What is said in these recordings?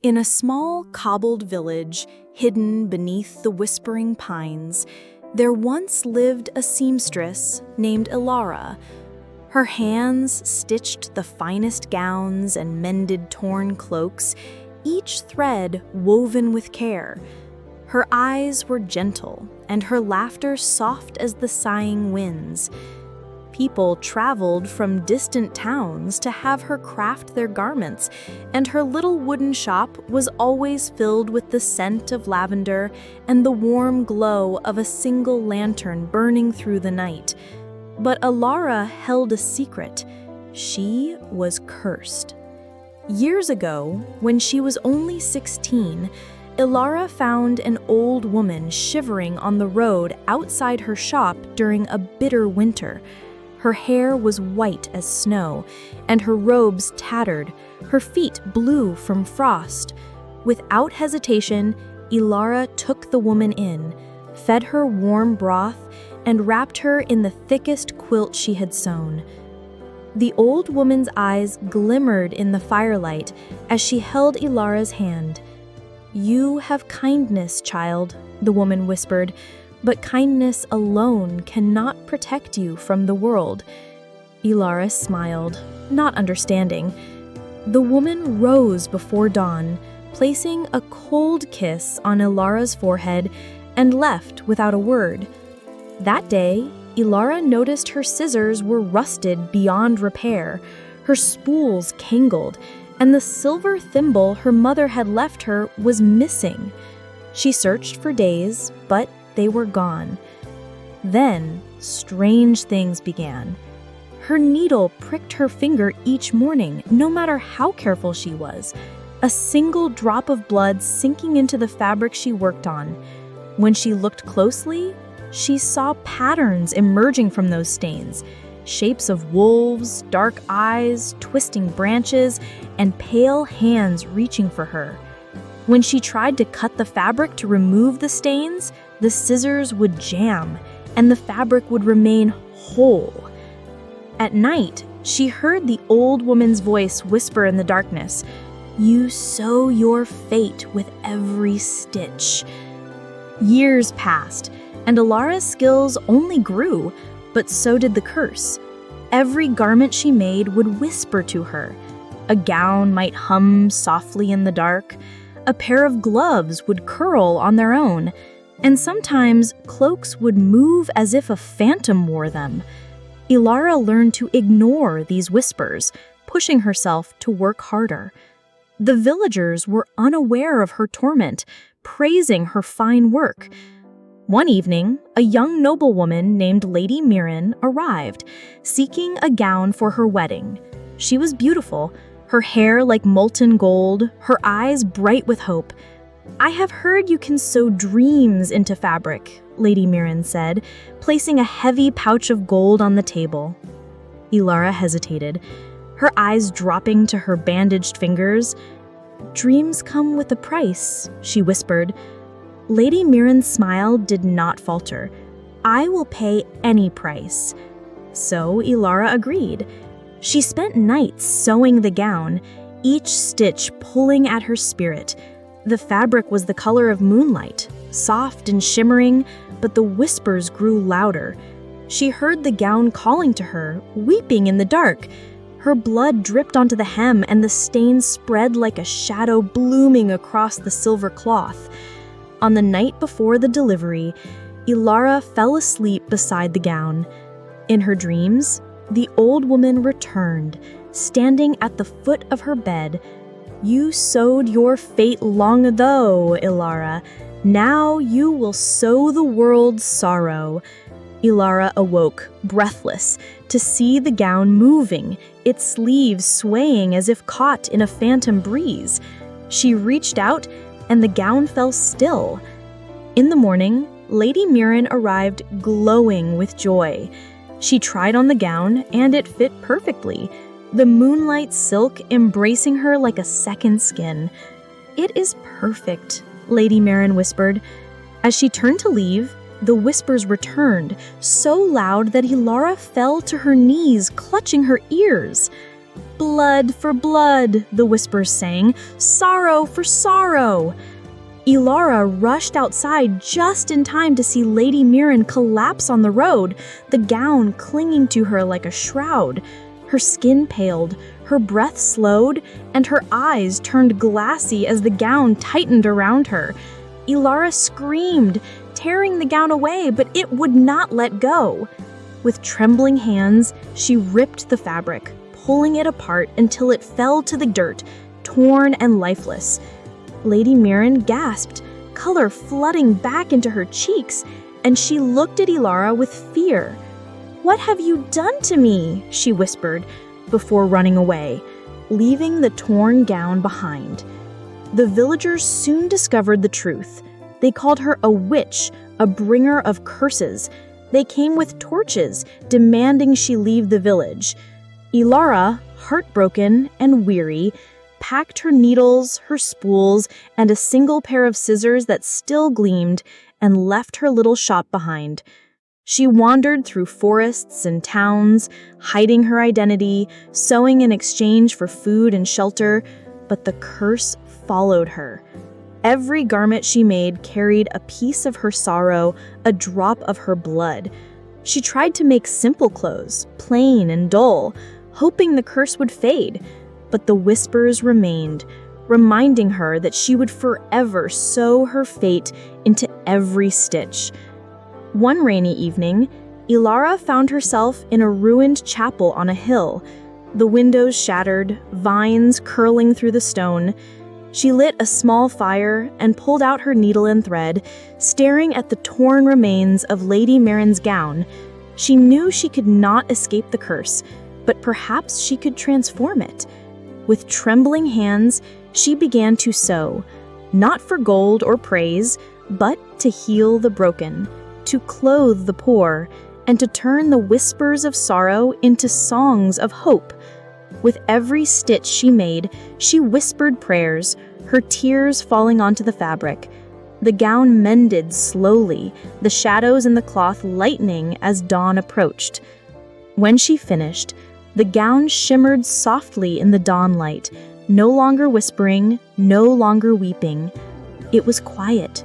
In a small, cobbled village, hidden beneath the whispering pines, there once lived a seamstress named Elara. Her hands stitched the finest gowns and mended torn cloaks, each thread woven with care. Her eyes were gentle, and her laughter soft as the sighing winds. People traveled from distant towns to have her craft their garments, and her little wooden shop was always filled with the scent of lavender and the warm glow of a single lantern burning through the night. But Elara held a secret. She was cursed. Years ago, when she was only 16, Elara found an old woman shivering on the road outside her shop during a bitter winter. Her hair was white as snow, and her robes tattered, her feet blue from frost. Without hesitation, Elara took the woman in, fed her warm broth, and wrapped her in the thickest quilt she had sewn. The old woman's eyes glimmered in the firelight as she held Elara's hand. "You have kindness, child," the woman whispered, "but kindness alone cannot protect you from the world." Elara smiled, not understanding. The woman rose before dawn, placing a cold kiss on Elara's forehead, and left without a word. That day, Elara noticed her scissors were rusted beyond repair, her spools tangled, and the silver thimble her mother had left her was missing. She searched for days, but they were gone. Then, strange things began. Her needle pricked her finger each morning, no matter how careful she was, a single drop of blood sinking into the fabric she worked on. When she looked closely, she saw patterns emerging from those stains, shapes of wolves, dark eyes, twisting branches, and pale hands reaching for her. When she tried to cut the fabric to remove the stains, the scissors would jam, and the fabric would remain whole. At night, she heard the old woman's voice whisper in the darkness, "You sew your fate with every stitch." Years passed, and Elara's skills only grew, but so did the curse. Every garment she made would whisper to her. A gown might hum softly in the dark. A pair of gloves would curl on their own, and sometimes cloaks would move as if a phantom wore them. Elara learned to ignore these whispers, pushing herself to work harder. The villagers were unaware of her torment, praising her fine work. One evening, a young noblewoman named Lady Mirren arrived, seeking a gown for her wedding. She was beautiful, her hair like molten gold, her eyes bright with hope. "I have heard you can sew dreams into fabric," Lady Mirren said, placing a heavy pouch of gold on the table. Elara hesitated, her eyes dropping to her bandaged fingers. "Dreams come with a price," she whispered. Lady Mirren's smile did not falter. "I will pay any price." So Elara agreed. She spent nights sewing the gown, each stitch pulling at her spirit. The fabric was the color of moonlight, soft and shimmering, but the whispers grew louder. She heard the gown calling to her, weeping in the dark. Her blood dripped onto the hem, and the stains spread like a shadow blooming across the silver cloth. On the night before the delivery, Elara fell asleep beside the gown. In her dreams, the old woman returned, standing at the foot of her bed. "You sewed your fate long ago, Elara. Now you will sow the world's sorrow." Elara awoke, breathless, to see the gown moving, its sleeves swaying as if caught in a phantom breeze. She reached out, and the gown fell still. In the morning, Lady Mirren arrived glowing with joy. She tried on the gown, and it fit perfectly, the moonlight silk embracing her like a second skin. "It is perfect," Lady Mirren whispered. As she turned to leave, the whispers returned, so loud that Elara fell to her knees, clutching her ears. "Blood for blood," the whispers sang. "Sorrow for sorrow." Elara rushed outside just in time to see Lady Mirren collapse on the road, the gown clinging to her like a shroud. Her skin paled, her breath slowed, and her eyes turned glassy as the gown tightened around her. Elara screamed, tearing the gown away, but it would not let go. With trembling hands, she ripped the fabric, pulling it apart until it fell to the dirt, torn and lifeless. Lady Mirren gasped, color flooding back into her cheeks, and she looked at Elara with fear. "What have you done to me?" she whispered, before running away, leaving the torn gown behind. The villagers soon discovered the truth. They called her a witch, a bringer of curses. They came with torches, demanding she leave the village. Elara, heartbroken and weary, packed her needles, her spools, and a single pair of scissors that still gleamed, and left her little shop behind. She wandered through forests and towns, hiding her identity, sewing in exchange for food and shelter, but the curse followed her. Every garment she made carried a piece of her sorrow, a drop of her blood. She tried to make simple clothes, plain and dull, hoping the curse would fade, but the whispers remained, reminding her that she would forever sew her fate into every stitch. One rainy evening, Elara found herself in a ruined chapel on a hill, the windows shattered, vines curling through the stone. She lit a small fire and pulled out her needle and thread, staring at the torn remains of Lady Mirren's gown. She knew she could not escape the curse, but perhaps she could transform it. With trembling hands, she began to sew, not for gold or praise, but to heal the broken, to clothe the poor, and to turn the whispers of sorrow into songs of hope. With every stitch she made, she whispered prayers, her tears falling onto the fabric. The gown mended slowly, the shadows in the cloth lightening as dawn approached. When she finished, the gown shimmered softly in the dawn light, no longer whispering, no longer weeping. It was quiet.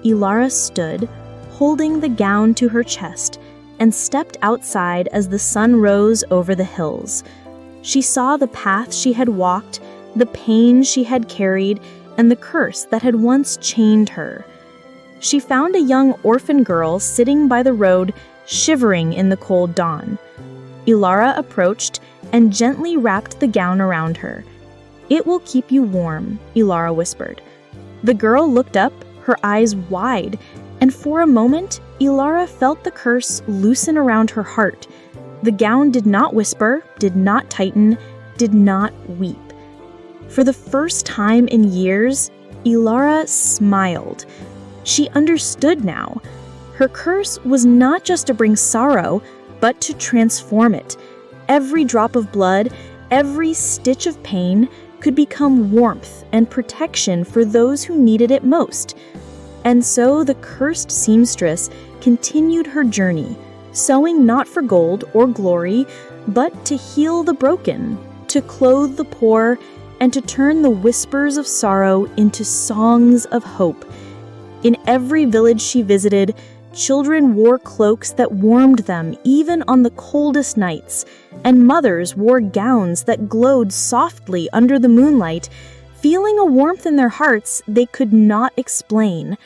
Elara stood, holding the gown to her chest, and stepped outside as the sun rose over the hills. She saw the path she had walked, the pain she had carried, and the curse that had once chained her. She found a young orphan girl sitting by the road, shivering in the cold dawn. Elara approached and gently wrapped the gown around her. "It will keep you warm," Elara whispered. The girl looked up, her eyes wide, and for a moment, Elara felt the curse loosen around her heart. The gown did not whisper, did not tighten, did not weep. For the first time in years, Elara smiled. She understood now. Her curse was not just to bring sorrow, but to transform it. Every drop of blood, every stitch of pain could become warmth and protection for those who needed it most. And so the cursed seamstress continued her journey, sewing not for gold or glory, but to heal the broken, to clothe the poor, and to turn the whispers of sorrow into songs of hope. In every village she visited, children wore cloaks that warmed them even on the coldest nights, and mothers wore gowns that glowed softly under the moonlight, feeling a warmth in their hearts they could not explain.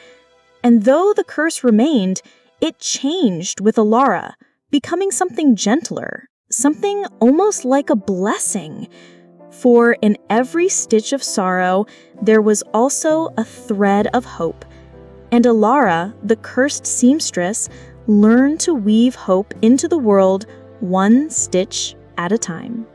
And though the curse remained, it changed with Elara, becoming something gentler, something almost like a blessing. For in every stitch of sorrow, there was also a thread of hope. And Elara, the cursed seamstress, learned to weave hope into the world one stitch at a time.